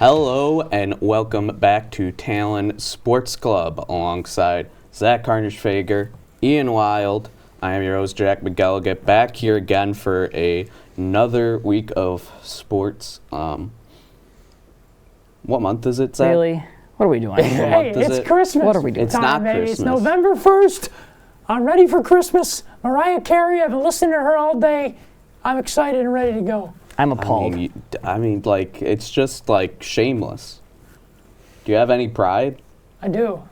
Hello and welcome back to Talon Sports Club alongside Zach Carnage-Fager, Ian Wild. I am your host, Jack McGilligan, back here again for another week of sports. What month is it, Zach? Really? What are we doing? Hey, it's Christmas. What are we doing? It's not baby. Christmas. It's November 1st. I'm ready for Christmas. Mariah Carey, I've been listening to her all day. I'm excited and ready to go. I'm appalled. It's just like shameless. Do you have any pride? I do.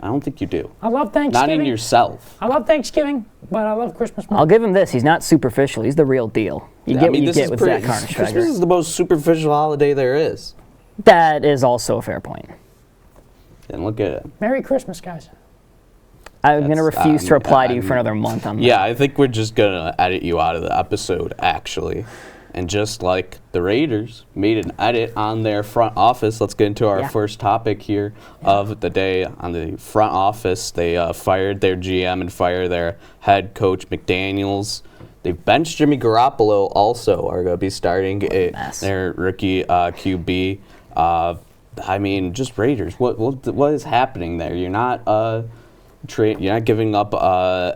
I don't think you do. I love Thanksgiving. Not in yourself. I love Thanksgiving, but I love Christmas more. I'll give him this. He's not superficial. He's the real deal. You get what you get with Zach Christmas Carnage-Fager. is the most superficial holiday there is. That is also a fair point. And look at it. Merry Christmas, guys. I'm going to refuse to reply to you for another month on that. Yeah, I think we're just going to edit you out of the episode, actually. And just like the Raiders made an edit on their front office, let's get into our first topic here of the day. On the front office, they fired their GM and fired their head coach, McDaniels. They've benched Jimmy Garoppolo also, are going to be starting their rookie QB. Just Raiders. What is happening there? You're not you're not giving up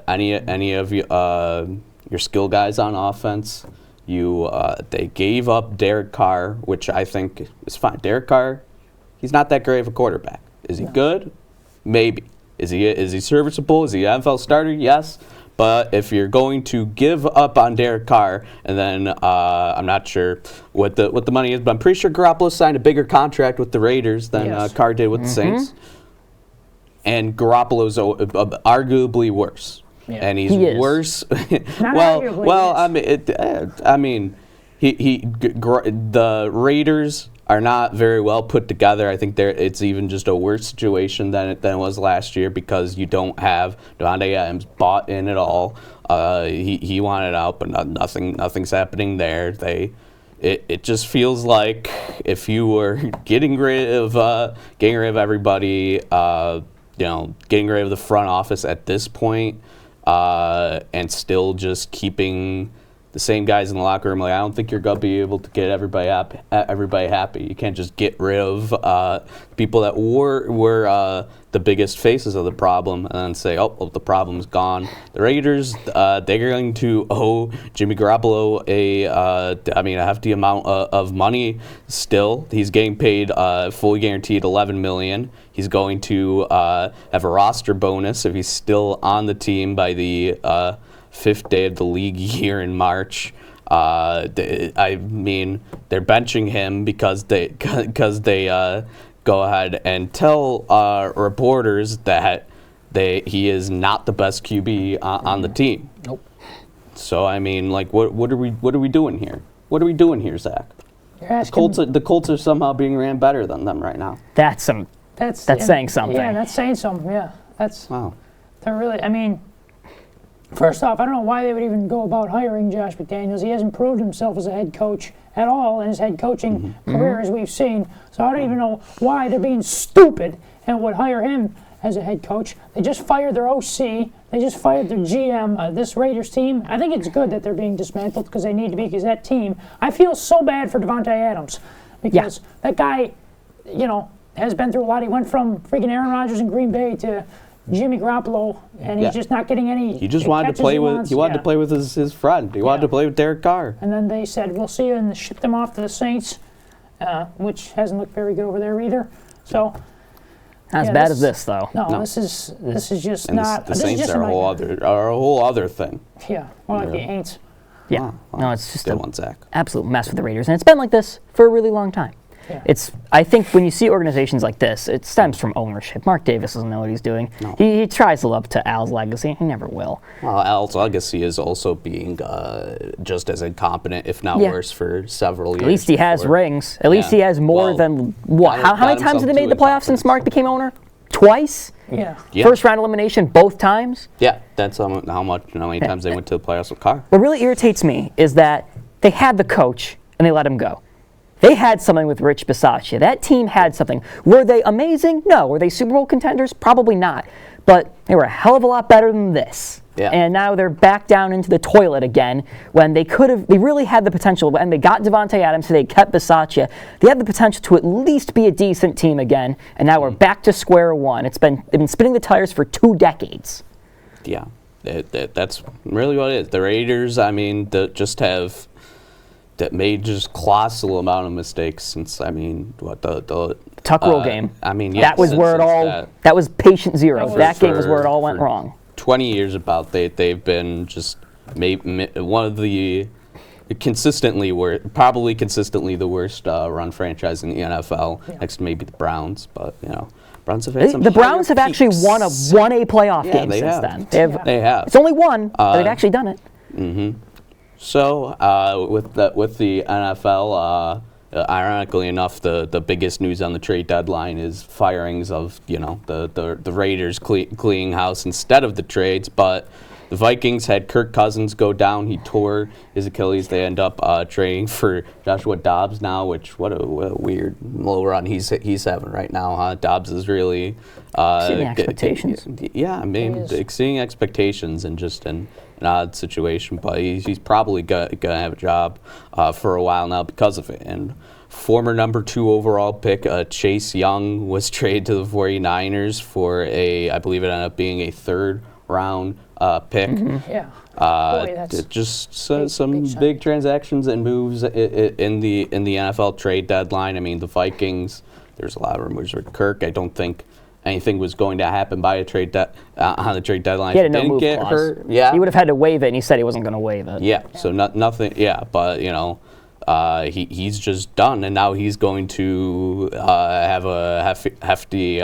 any of your skill guys on offense. They gave up Derek Carr, which I think is fine. Derek Carr, he's not that great of a quarterback. Is he good? Maybe. Is he serviceable? Is he an NFL starter? Yes. But if you're going to give up on Derek Carr, and then I'm not sure what the money is, but I'm pretty sure Garoppolo signed a bigger contract with the Raiders than Carr did with the Saints. And Garoppolo's arguably worse. Yeah. And he's worse. The Raiders are not very well put together. I think it's even just a worse situation than it was last year because you don't have Devontae Adams bought in at all. He wanted out, but nothing's happening there. It just feels like if you were getting rid of everybody, getting rid of the front office at this point. And still just keeping the same guys in the locker room. Like, I don't think you're going to be able to get everybody happy. You can't just get rid of people that were the biggest faces of the problem and then say, oh, the problem's gone. The Raiders, they're going to owe Jimmy Garoppolo a hefty amount of money still. He's getting paid fully guaranteed $11 million. He's going to have a roster bonus if he's still on the team by the fifth day of the league year in March. They're benching him because they go ahead and tell reporters that he is not the best QB on the team. Nope. So what are we doing here? What are we doing here, Zach? The Colts are somehow being ran better than them right now. That's saying something. Yeah, that's saying something. Yeah, wow. They're really. First off, I don't know why they would even go about hiring Josh McDaniels. He hasn't proved himself as a head coach at all in his head coaching career, as we've seen. So I don't even know why they're being stupid and would hire him as a head coach. They just fired their OC. They just fired their GM. This Raiders team, I think it's good that they're being dismantled because they need to be, because that team, I feel so bad for Devontae Adams because that guy, has been through a lot. He went from freaking Aaron Rodgers in Green Bay to Jimmy Garoppolo, and he's just not getting any. He just wanted to play with. He wanted to play with his friend. He wanted to play with Derek Carr. And then they said, "We'll see you," and shipped him off to the Saints, which hasn't looked very good over there either. So, not as bad as this, though. No, this is just not. The Saints are a whole other thing. Yeah, more like the Aints. Yeah, no, it's just one, Zach. Absolute mess with the Raiders, and it's been like this for a really long time. Yeah. I think when you see organizations like this, it stems from ownership. Mark Davis doesn't know what he's doing. No. He tries to live up to Al's legacy. He never will. Well, Al's legacy is also being just as incompetent, if not worse, for several years. At least he has rings. At least he has more than what? How many times have they made the playoffs since Mark became owner? Twice? Yeah. First round elimination both times? Yeah, that's how many times they went to the playoffs with Carr. What really irritates me is that they had the coach and they let him go. They had something with Rich Bisaccia. That team had something. Were they amazing? No. Were they Super Bowl contenders? Probably not. But they were a hell of a lot better than this. Yeah. And now they're back down into the toilet again when they really had the potential, and they got Devontae Adams, so they kept Bisaccia. They had the potential to at least be a decent team again, and now we're back to square one. They've been spinning the tires for 2 decades. Yeah, that's really what it is. The Raiders, I mean, that made just colossal amount of mistakes since, I mean, the Tuck rule game. I mean, yeah, that was where it all. That was patient zero. That game was where it all went wrong. 20 years about they've been just one of the probably consistently the worst run franchise in the NFL, next to maybe the Browns, but Browns have had some the Browns have actually won a playoff game they since have. then. They have. It's only one, but they've actually done it. Mm-hmm. So with the NFL, ironically enough, the biggest news on the trade deadline is firings of the Raiders cleaning house instead of the trades. But the Vikings had Kirk Cousins go down. He tore his Achilles. They end up trading for Joshua Dobbs now, which what a weird little run he's having right now. Huh? Dobbs is really exceeding expectations. Yeah, I mean exceeding expectations and just an odd situation, but he's probably gonna have a job for a while now because of it. And former number 2 overall pick Chase Young was traded to the 49ers for I believe it ended up being a 3rd round pick. Mm-hmm. Yeah. Boy, that's just some big transactions and moves in the NFL trade deadline. I mean, the Vikings. There's a lot of rumors with Kirk. I don't think anything was going to happen by a trade on the trade deadline. He had a no-move clause. Hurt. Yeah. He would have had to waive it, and he said he wasn't going to waive it. Yeah. So nothing. Yeah, but he's just done, and now he's going to have a hefty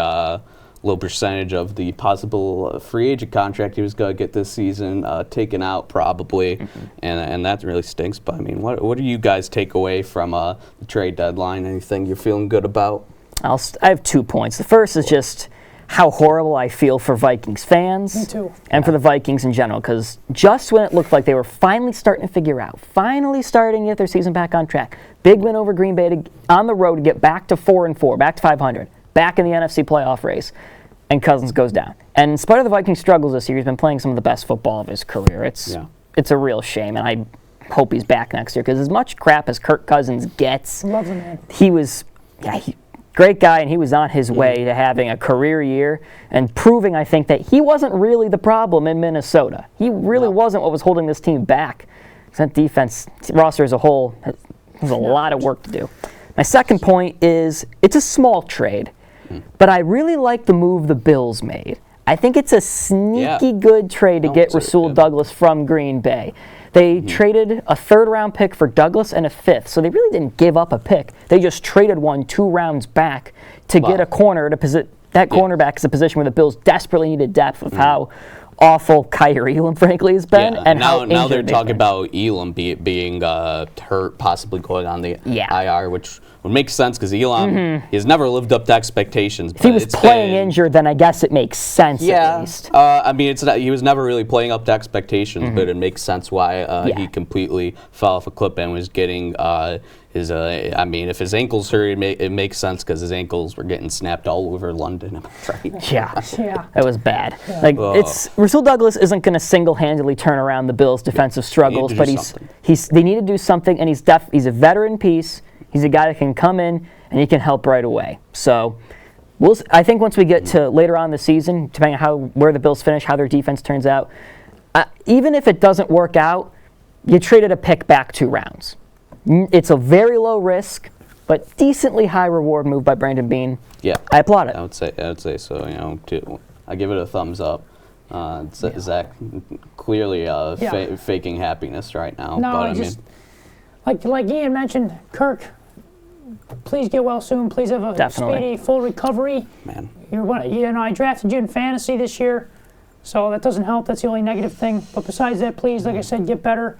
little percentage of the possible free agent contract he was going to get this season taken out probably, and that really stinks. But I mean, what do you guys take away from the trade deadline? Anything you're feeling good about? I have 2 points. The first is just how horrible I feel for Vikings fans. Me too. And for the Vikings in general, because just when it looked like they were finally starting to figure out, finally starting to get their season back on track, big win over Green Bay on the road to get back to 4-4, back to 500, back in the NFC playoff race, and Cousins goes down. And in spite of the Vikings' struggles this year, he's been playing some of the best football of his career. It's a real shame, and I hope he's back next year, because as much crap as Kirk Cousins gets, love the man. He was, great guy, and he was on his way to having a career year and proving, I think, that he wasn't really the problem in Minnesota. He really wasn't what was holding this team back. That defense roster as a whole has a lot of work to do. My second point is it's a small trade, but I really like the move the Bills made. I think it's a sneaky good trade to get Rasul Douglas from Green Bay. They traded a 3rd round pick for Douglas and a 5th, so they really didn't give up a pick. They just traded 2 rounds back to get a corner to that cornerback is a position where the Bills desperately needed depth with how awful Kyrie Elam, frankly, has been. Yeah. And now they're talking about Elam being hurt, possibly going on the IR, which would make sense because Elam has never lived up to expectations. If he was playing injured, then I guess it makes sense at least. I mean, he was never really playing up to expectations, but it makes sense why he completely fell off a cliff and was getting I mean, if his ankles hurt, it makes sense because his ankles were getting snapped all over London. Right? Yeah, that was bad. Rasul Douglas isn't going to single-handedly turn around the Bills' defensive struggles, but they need to do something, and he's a veteran piece. He's a guy that can come in and he can help right away. So I think once we get to later on in the season, depending on where the Bills finish, how their defense turns out, even if it doesn't work out, you traded a pick back 2 rounds. It's a very low risk, but decently high reward move by Brandon Beane. Yeah, I applaud it. I would say so. I give it a thumbs up. Zach clearly faking happiness right now. No, like Ian mentioned, Kirk, please get well soon. Please have a speedy, full recovery. Man, I drafted you in fantasy this year, so that doesn't help. That's the only negative thing. But besides that, please, like I said, get better.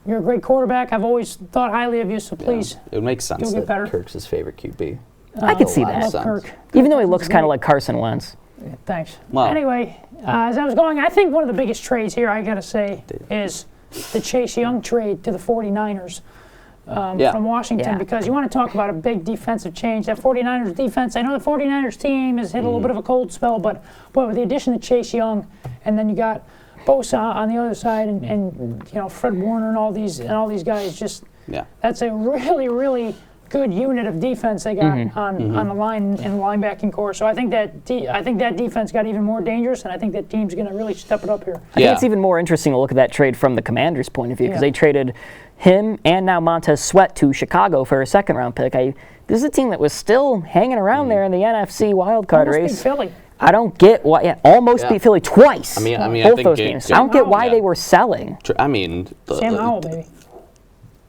You're a great quarterback. I've always thought highly of you, so please. It would make sense that Kirk's his favorite QB. I could see that. I love Kirk. Even though he looks kind of like Carson Wentz. Yeah, thanks. Well, anyway, as I was going, I think one of the biggest trades here, I got to say, is the Chase Young trade to the 49ers from Washington, because you want to talk about a big defensive change. That 49ers defense, I know the 49ers team has hit a little bit of a cold spell, but boy, with the addition of Chase Young, and then you got Bosa on the other side, and Fred Warner and all these guys. Just that's a really, really good unit of defense they got on the line in the linebacking core. So I think that defense got even more dangerous, and I think that team's going to really step it up here. I think it's even more interesting to look at that trade from the Commanders' point of view, because they traded him and now Montez Sweat to Chicago for a second-round pick. This is a team that was still hanging around there in the NFC wildcard race. Beat Philly. I don't get why. Almost beat Philly twice. I mean, both those games. I don't get why they were selling. I mean, Sam Howell, baby.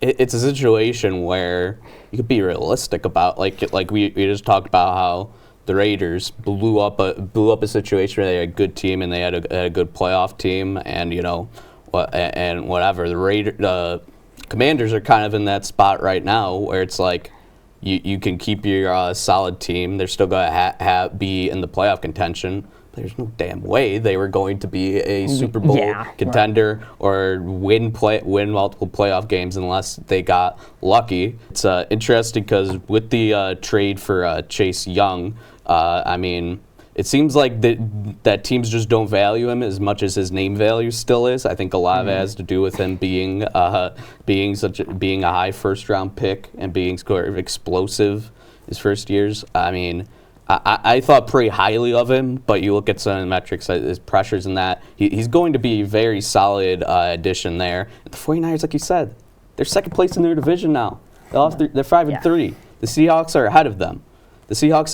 It's a situation where you could be realistic about, like we just talked about how the Raiders blew up a situation where they had a good team and they had a good playoff team, and and whatever. The Commanders are kind of in that spot right now where it's like you can keep your solid team. They're still going to be in the playoff contention. There's no damn way they were going to be a Super Bowl contender or win multiple playoff games unless they got lucky. It's interesting because with the trade for Chase Young, I mean, it seems like that teams just don't value him as much as his name value still is. I think a lot of it has to do with him being a high first round pick and being sort of explosive his first years. I mean, I thought pretty highly of him, but you look at some of the metrics, his pressures and that, he's going to be a very solid addition there. The 49ers, like you said, they're second place in their division now. They're 5-3. The Seahawks are ahead of them. The Seahawks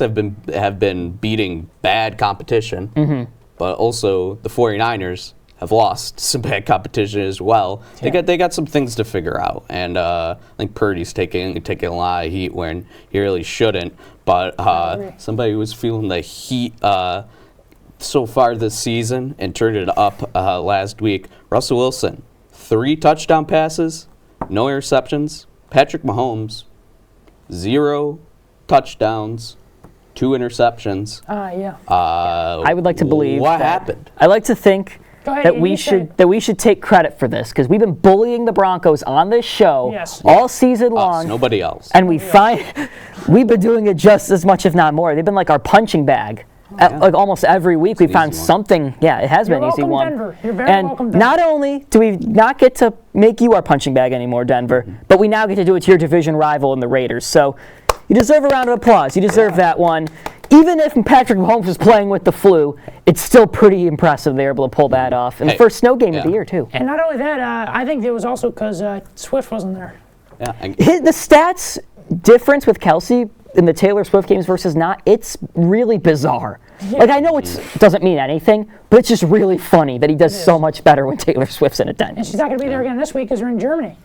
have been beating bad competition, but also the 49ers have lost some bad competition as well. They got some things to figure out, and I think Purdy's taking a lot of heat when he really shouldn't. But somebody was feeling the heat so far this season and turned it up last week. Russell Wilson, 3 touchdown passes, no interceptions. Patrick Mahomes, 0 touchdowns, 2 interceptions. I would like to believe what happened. I like to think that we should take credit for this, because we've been bullying the Broncos on this show all season long. Nobody else. And we've been doing it just as much, if not more. They've been like our punching bag. Like almost every week we found something. Yeah, it has been an easy one. Denver. You're very welcome, Denver. Not only do we not get to make you our punching bag anymore, Denver, but we now get to do it to your division rival in the Raiders. So you deserve a round of applause. You deserve that one. Even if Patrick Mahomes was playing with the flu, it's still pretty impressive they were able to pull that off. And the first snow game of the year, too. And not only that, I think it was also because Swift wasn't there. Yeah. The stats difference with Kelsey in the Taylor Swift games versus not, it's really bizarre. Yeah. Like, I know it doesn't mean anything, but it's just really funny that he does so much better when Taylor Swift's in attendance. And she's not going to be there again this week because they're in Germany.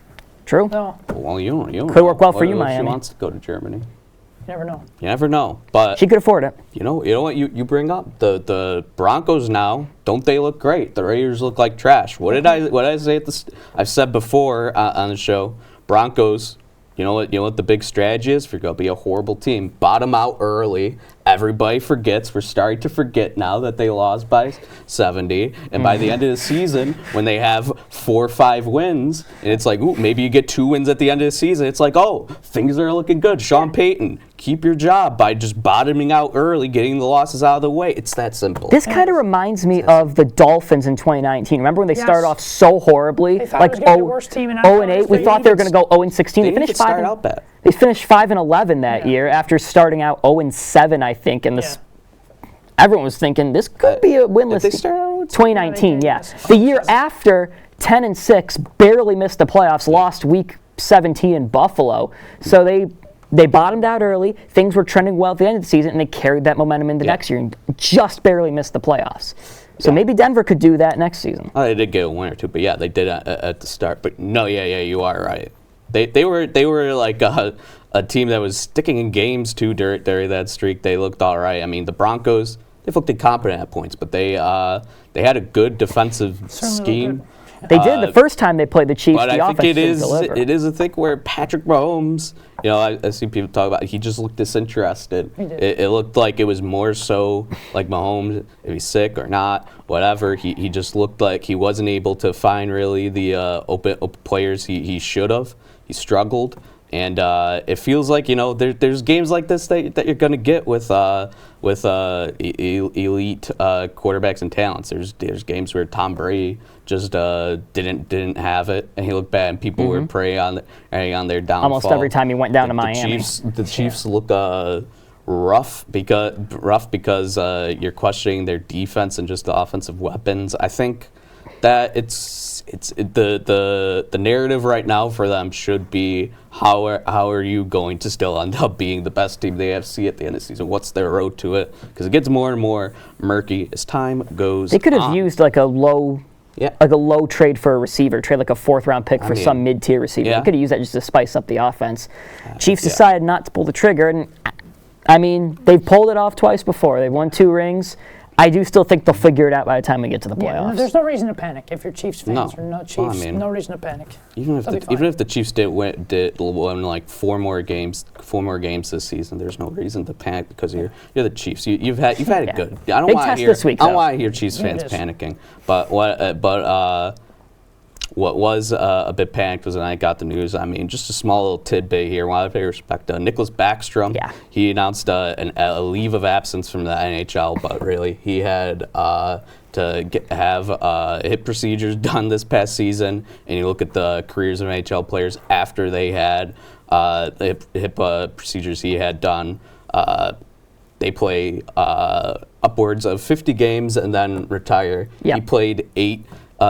True. So, well, you could work well for you, Miami. She wants to go to Germany. You never know. You never know, but she could afford it. You know what you bring up the Broncos now. Don't they look great? The Raiders look like trash. What did I say at the? I've said before on the show. Broncos. You know what the big strategy is? If you're going to be a horrible team, bottom out early. Everybody forgets. We're starting to forget now that they lost by 70. And by the end of the season, when they have 4 or 5 wins, and it's like, ooh, maybe you get 2 wins at the end of the season. It's like, oh, things are looking good. Sean Payton, keep your job by just bottoming out early, getting the losses out of the way. It's that simple. This kind of reminds me of the Dolphins in 2019. Remember when they started off so horribly? They thought it was going to be the worst team in 0-8. We thought they were going to go 0-16. They finished 5. They finished 5-11 that year after starting out 0-7, I think. And everyone was thinking this could be a winless. 2019, The year after, 10-6, barely missed the playoffs, lost week 17 in Buffalo. So they bottomed out early. Things were trending well at the end of the season, and they carried that momentum into next year and just barely missed the playoffs. So maybe Denver could do that next season. Oh, they did get a win or two, but they did at the start. But no, you are right. They were like a team that was sticking in games too during that streak. They looked all right. I mean, the Broncos, they've looked incompetent at points, but they had a good defensive scheme. They did the first time they played the Chiefs. But the I think deliver. it is a thing where Patrick Mahomes, I see people talk about he just looked disinterested. It looked like it was more so like Mahomes, if he's sick or not, whatever. He just looked like he wasn't able to find really the open players he should have. He struggled. And it feels like, there's games like this that you're going to get with elite quarterbacks and talents. There's games where Tom Brady just didn't have it, and he looked bad, and people were preying on their downfall. Almost every time he went down to Miami. The Chiefs look rough because you're questioning their defense and just the offensive weapons. I think that the narrative right now for them should be how are you going to still end up being the best team in the AFC at the end of the season? What's their road to it? Because it gets more and more murky as time goes on. They could have used like a low trade for a receiver, trade like a 4th-round pick for some mid-tier receiver. They could have used that just to spice up the offense. Chiefs decided not to pull the trigger, and I mean, they've pulled it off twice before. They've won 2 rings. I do still think they'll figure it out by the time we get to the playoffs. Yeah, there's no reason to panic if you're Chiefs fans or not Chiefs. No reason to panic. Even if the Chiefs did win like 4 more games this season, there's no reason to panic because you're the Chiefs. You've had it good. I don't want to hear Chiefs fans panicking. But what was a bit panicked was when I got the news. I mean, just a small little tidbit here. While I pay respect to Nicholas Backstrom, he announced a leave of absence from the NHL, but really he had to have hip procedures done this past season. And you look at the careers of NHL players after they had the hip procedures he had done. They play upwards of 50 games and then retire. He played 8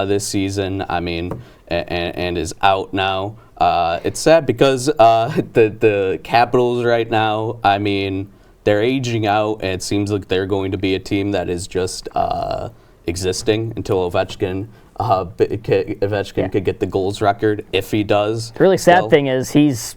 this season, I mean, and is out now. It's sad because the Capitals right now, I mean, they're aging out, and it seems like they're going to be a team that is just existing until Ovechkin could get the goals record if he does. The really sad thing is he's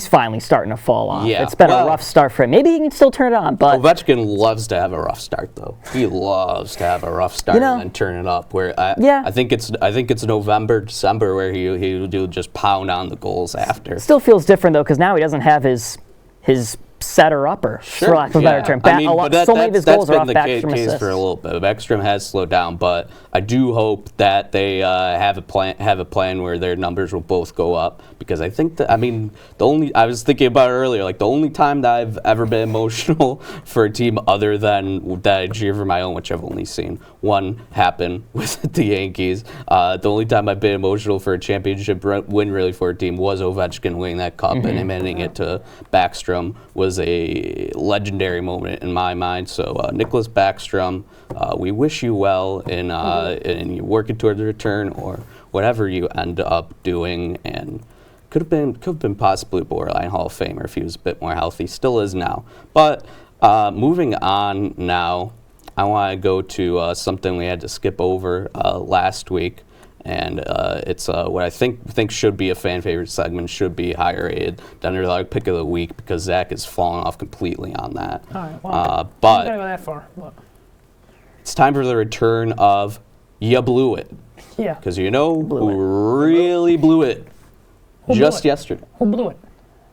finally starting to fall off. It's been a rough start for him. Maybe he can still turn it on, but Ovechkin loves to have a rough start, though. He loves to have a rough start and then turn it up. I think it's November, December where he'll just pound on the goals after. It still feels different though because now he doesn't have his setter upper, for lack of a better term. So many of his goals are off Backstrom assists. For a little bit. Backstrom has slowed down, but I do hope that they have a plan where their numbers will both go up because I think that I was thinking about it earlier, like the only time that I've ever been emotional for a team other than that I cheer for my own, which I've only seen one happen with the Yankees. The only time I've been emotional for a championship win really for a team was Ovechkin winning that cup and him handing it to Backstrom was a legendary moment in my mind. So Nicholas Backstrom, we wish you well in you working toward the return or whatever you end up doing, and could have been possibly a borderline Hall of Famer if he was a bit more healthy. Still is now. But moving on now, I want to go to something we had to skip over last week. And it's what I think should be a fan favorite segment, should be higher rated, the underdog pick of the week, because Zach has fallen off completely on that. All right, well, but I'm not gonna go that far. Look. It's time for the return of Ya Blew It. Yeah. Because who really blew it yesterday. Who blew it?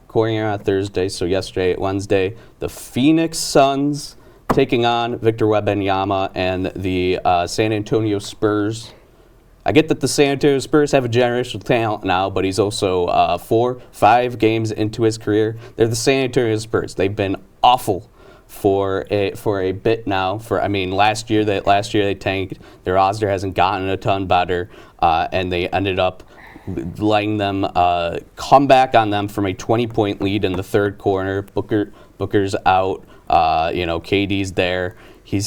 Recording here on Thursday, so yesterday, Wednesday, the Phoenix Suns taking on Victor Wembanyama and the San Antonio Spurs. I get that the San Antonio Spurs have a generational talent now, but he's also 4-5 games into his career. They're the San Antonio Spurs. They've been awful for a bit now. Last year they tanked. Their roster hasn't gotten a ton better, and they ended up letting them come back on them from a 20-point lead in the third quarter. Booker's out. KD's there. He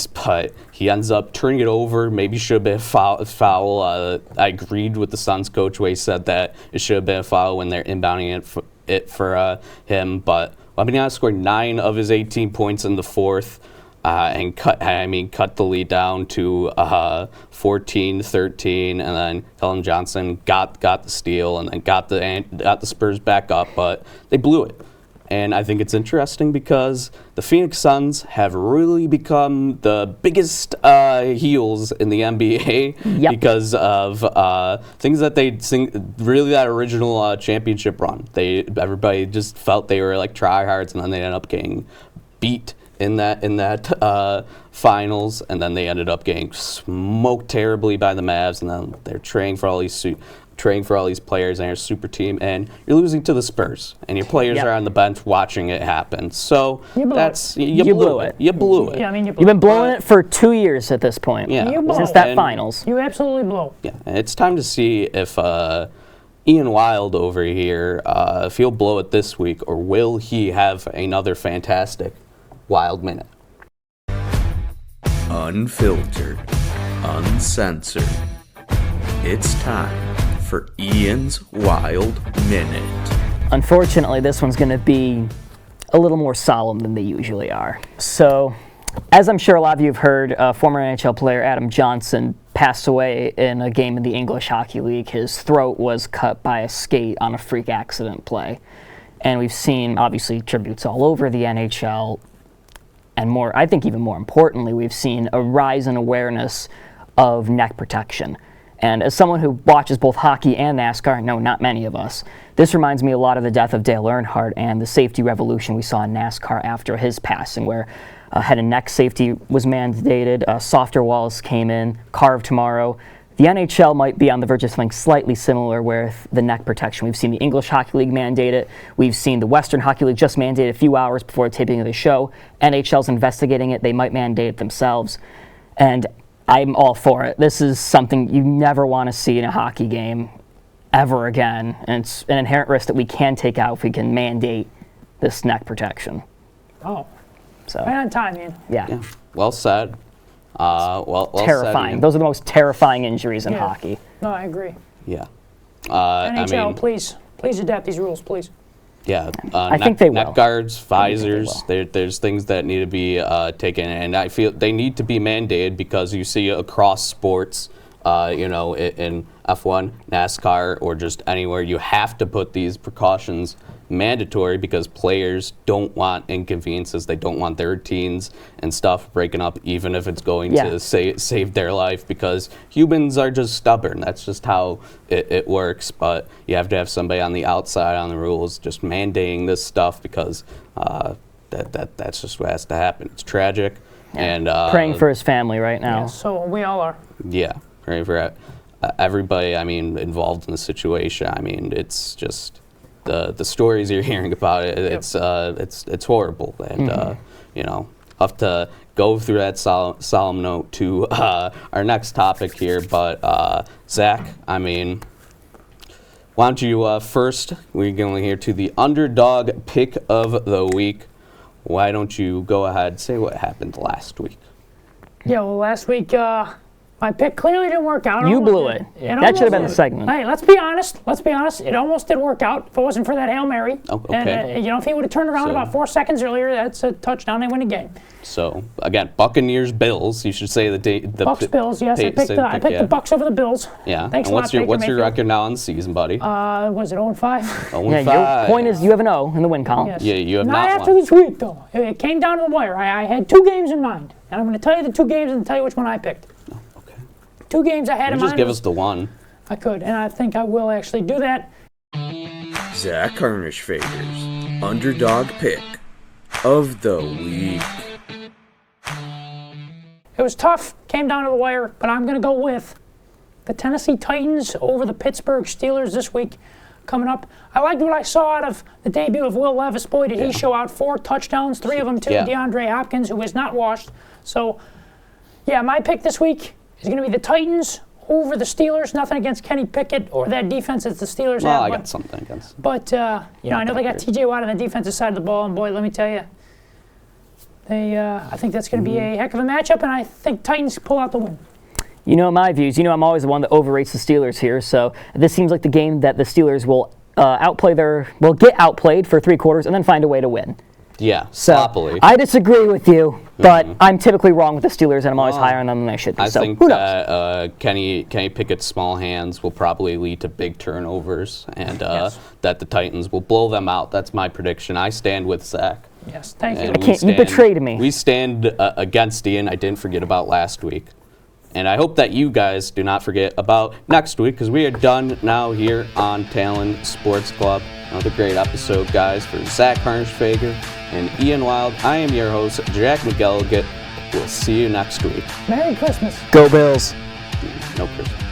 ends up turning it over. Maybe should have been a foul. I agreed with the Suns coach where he said that it should have been a foul when they're inbounding it for him. But Wembanyama scored 9 of his 18 points in the fourth and cut the lead down to 14-13. And then Talon Johnson got the steal and then got the Spurs back up, but they blew it. And I think it's interesting because the Phoenix Suns have really become the biggest heels in the NBA because of things that they really that original championship run. Everybody just felt they were like tryhards, and then they ended up getting beat in that finals, and then they ended up getting smoked terribly by the Mavs, and then they're trading for all these trading for all these players and your super team, and you're losing to the Spurs, and your players are on the bench watching it happen. So you blew it. You blew it. Yeah, I mean, You've been blowing it for 2 years at this point. Yeah, since that finals. You absolutely blow. Yeah, and it's time to see if Ian Wild over here, if he'll blow it this week, or will he have another fantastic Wild minute? Unfiltered, uncensored. It's time for Ian's Wild Minute. Unfortunately, this one's going to be a little more solemn than they usually are. So, as I'm sure a lot of you have heard, former NHL player Adam Johnson passed away in a game in the English Hockey League. His throat was cut by a skate on a freak accident play. And we've seen, obviously, tributes all over the NHL. And more, I think even more importantly, we've seen a rise in awareness of neck protection. And as someone who watches both hockey and NASCAR, no, not many of us, this reminds me a lot of the death of Dale Earnhardt and the safety revolution we saw in NASCAR after his passing, where head and neck safety was mandated, softer walls came in, carve tomorrow. The NHL might be on the verge of something slightly similar with the neck protection. We've seen the English Hockey League mandate it. We've seen the Western Hockey League just mandate it a few hours before the taping of the show. NHL's investigating it. They might mandate it themselves. And I'm all for it. This is something you never want to see in a hockey game ever again. And it's an inherent risk that we can take out if we can mandate this neck protection. Oh. So, right on time, Ian. Yeah. Well said. Well terrifying. said, Those are the most terrifying injuries in hockey. No, I agree. Yeah. NHL, please adapt these rules, please. Yeah, I think they will. Neck guards, visors, there's things that need to be taken, and I feel they need to be mandated because you see across sports, in F1, NASCAR, or just anywhere, you have to put these precautions mandatory because players don't want inconveniences. They don't want their routines and stuff breaking up, even if it's going to save their life, because humans are just stubborn. That's just how it works. But you have to have somebody on the outside on the rules just mandating this stuff because that's just what has to happen. It's tragic. Yeah. And praying for his family right now. Yeah, so we all are. Yeah, praying for everybody, involved in the situation. It's just the stories you're hearing about it. It's horrible, and have to go through that solemn note to our next topic here. But Zach, why don't you first? We're going here to the underdog pick of the week. Why don't you go ahead and say what happened last week? Yeah, well, last week my pick clearly didn't work out. You blew it. That should have been the segment. Hey, let's be honest. It almost did work out if it wasn't for that Hail Mary. Oh, okay. And if he would have turned around about 4 seconds earlier, that's a touchdown. They win the game. So again, Buccaneers Bills. You should say the Bucks Bills. Yes, I picked the Bucks over the Bills. Yeah. Thanks and a lot, what's your record now on the season, buddy? Was it 0-5? 0-5. Yeah, your point is you have an O in the win column. Yes. Yeah, you have not not after won. this week though. It came down to the wire. I had 2 games in mind, and I'm going to tell you the 2 games and tell you which one I picked. 2 games I had in mind. Just give us the one. I could, and I think I will actually do that. Zach Harnish-Fager's underdog pick of the week. It was tough, came down to the wire, but I'm going to go with the Tennessee Titans over the Pittsburgh Steelers this week coming up. I liked what I saw out of the debut of Will Levis. Boy, did he show out 4 touchdowns, 3 of them to DeAndre Hopkins, who is not washed. So, yeah, my pick this week is going to be the Titans over the Steelers. Nothing against Kenny Pickett or that defense that the Steelers have. Well, I got something against. But, I know they got T.J. Watt on the defensive side of the ball, and boy, let me tell you, I think that's going to be a heck of a matchup, and I think Titans pull out the win. My views. I'm always the one that overrates the Steelers here, so this seems like the game that the Steelers will get outplayed for 3 quarters and then find a way to win. Yeah, So sloppily. I disagree with you, but I'm typically wrong with the Steelers, and I'm always higher on them than I should be. I so think who knows? that Kenny Pickett's small hands will probably lead to big turnovers, and that the Titans will blow them out. That's my prediction. I stand with Zach. Yes, thank you. And You betrayed me. We stand against Ian. I didn't forget about last week. And I hope that you guys do not forget about next week, because we are done now here on Talon Sports Club. Another great episode, guys, for Zach Harnish-Fager and Ian Wild. I am your host, Jack McElligott. We'll see you next week. Merry Christmas. Go Bills. No Christmas.